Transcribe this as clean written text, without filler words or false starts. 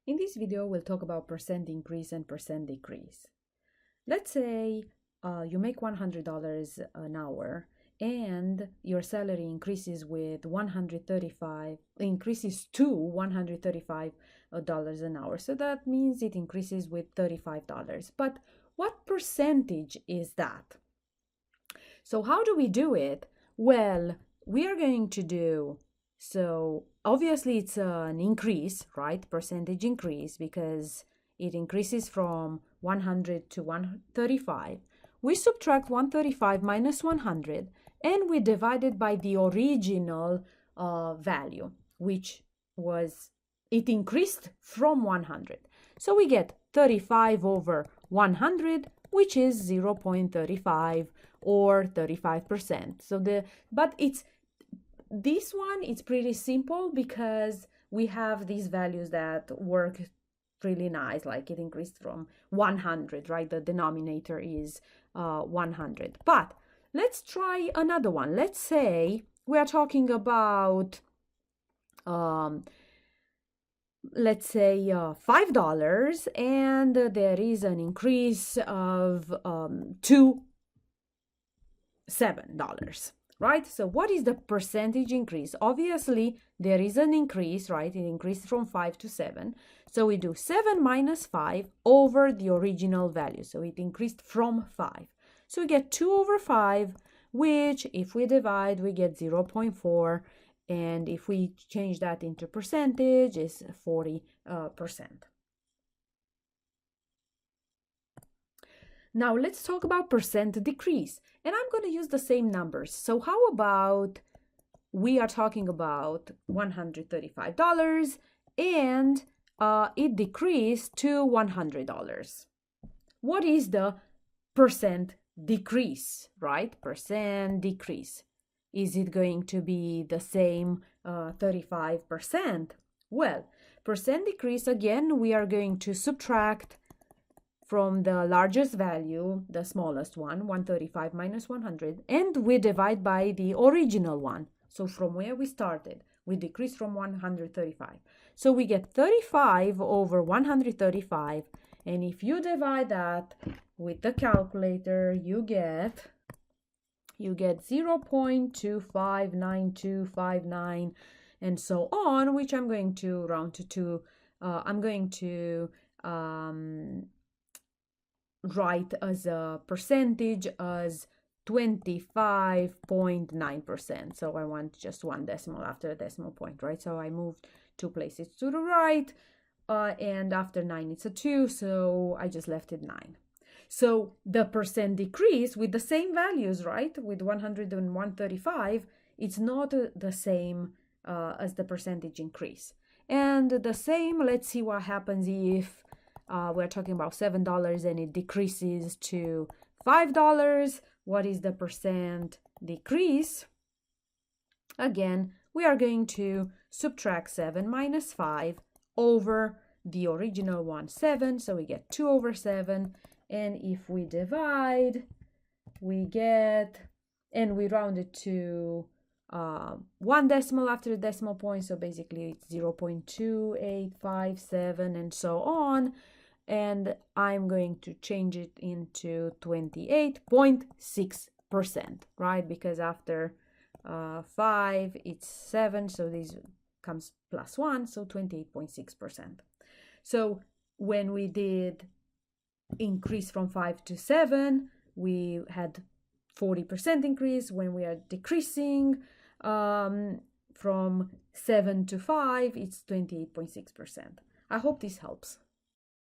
In this video, we'll talk about percent increase and percent decrease. Let's say you make $100 an hour and your salary increases with increases to $135 an hour. So that means it increases with $35. But what percentage is that? So how do we do it? Well, we are going to do, so obviously it's an increase, right? Percentage increase because it increases from 100 to 135. We subtract 135 minus 100 and we divide it by the original value, which was, it increased from 100. So we get 35 over 100, which is 0.35 or 35%. But this one, it's pretty simple because we have these values that work really nice, like it increased from 100, right? The denominator is 100. But let's try another one. Let's say we are talking about, let's say $5 and there is an increase of $7, right? So what is the percentage increase? Obviously, there is an increase, right? It increased from 5 to 7. So we do 7 minus 5 over the original value. So it increased from 5. So we get 2 over 5, which if we divide, we get 0.4. And if we change that into percentage, is 40%. Now let's talk about percent decrease. And I'm going to use the same numbers. So how about we are talking about $135 and it decreased to $100. What is the percent decrease, right? Percent decrease. Is it going to be the same 35%? Well, percent decrease, again, we are going to subtract from the largest value, the smallest one, 135 minus 100, and we divide by the original one. So from where we started, we decrease from 135. So we get 35 over 135, and if you divide that with the calculator, you get 0.259259 and so on, which I'm going to round to 2. I'm going to write as a percentage as 25.9%. So I want just one decimal after a decimal point, right? So I moved 2 places to the right, and after 9 it's a 2, so I just left it 9. So the percent decrease with the same values, right? With 100 and 135, it's not the same as the percentage increase. And the same, let's see what happens if we're talking about $7 and it decreases to $5. What is the percent decrease? Again, we are going to subtract 7 minus 5 over the original one, 7. So we get 2 over 7. And if we divide, we get, and we round it to 1 decimal after the decimal point. So basically it's 0.2857 and so on. And I'm going to change it into 28.6%, right? Because after 5, it's 7. So this comes plus 1, so 28.6%. So when we did increase from 5 to 7, we had 40% increase. When we are decreasing from 7 to 5, it's 28.6%. I hope this helps.